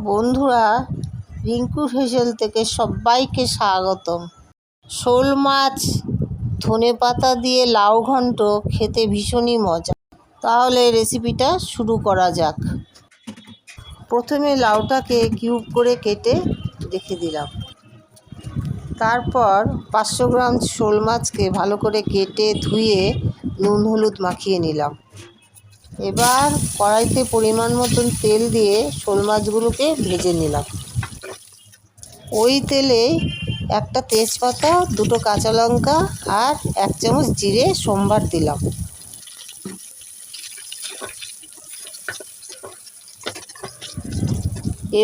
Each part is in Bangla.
বন্ধুরা, রিঙ্কুর হেসেল থেকে সবাইকে স্বাগতম। শোল মাছ ধনেপাতা দিয়ে লাউ ঘন্ট খেতে ভীষণই মজা। তাহলে রেসিপিটা শুরু করা যাক। প্রথমে লাউটাকে কিউব করে কেটে রেখে দিলাম। তারপর 500 গ্রাম শোল মাছকে ভালো করে কেটে ধুয়ে নুন হলুদ মাখিয়ে নিলাম। এবার কড়াইতে পরিমাণ মতন তেল দিয়ে শোল মাছগুলোকে ভেজে নিলাম। ওই তেলে একটা তেজপাতা, 2টো কাঁচা লঙ্কা আর 1 চামচ জিরে সম্বার দিলাম।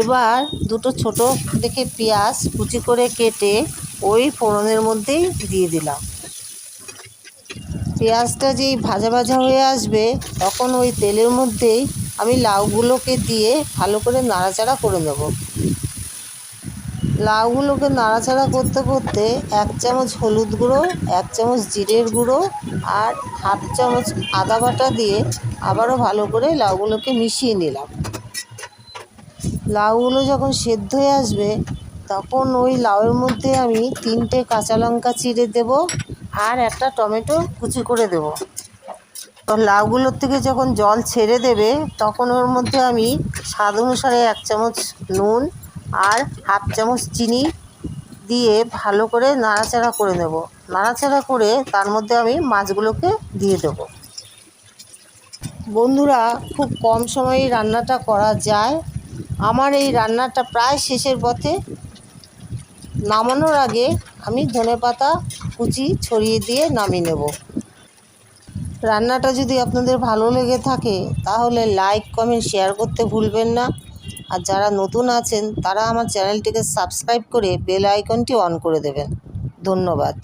এবার 2টো ছোট দেখে পেঁয়াজ কুচি করে কেটে ওই ফোড়নের মধ্যেই দিয়ে দিলাম। পেঁয়াজটা যেই ভাজা ভাজা হয়ে আসবে তখন ওই তেলের মধ্যেই আমি লাউগুলোকে দিয়ে ভালো করে নাড়াচাড়া করে নেব। লাউগুলোকে নাড়াচাড়া করতে করতে 1 চামচ হলুদ গুঁড়ো, 1 চামচ জিরের গুঁড়ো আর 1/2 চামচ আদা বাটা দিয়ে আবারও ভালো করে লাউগুলোকে মিশিয়ে নিলাম। লাউগুলো যখন সেদ্ধ হয়ে আসবে তখন ওই লাউয়ের মধ্যে আমি 3টে কাঁচা লঙ্কা চিড়ে দেব আর একটা টমেটো কুচি করে দেব। তো লাউগুলোর থেকে যখন জল ছেড়ে দেবে তখন ওর মধ্যে আমি স্বাদ অনুসারে 1 চামচ নুন আর 1/2 চামচ চিনি দিয়ে ভালো করে নাড়াচাড়া করে নেব। নাড়াচাড়া করে তার মধ্যে আমি মাছগুলোকে দিয়ে দেব। বন্ধুরা, খুব কম সময়ে রান্নাটা করা যায়। আমার এই রান্নাটা প্রায় শেষের পথে। নামানোর আগে আমি ধনেপাতা কুচি ছড়িয়ে দিয়ে নামিয়ে নেব। রান্নাটা যদি আপনাদের ভালো লেগে থাকে তাহলে লাইক, কমেন্ট, শেয়ার করতে ভুলবেন না। আর যারা নতুন আছেন তারা আমার চ্যানেলটিকে সাবস্ক্রাইব করে বেল আইকনটি অন করে দেবেন। ধন্যবাদ।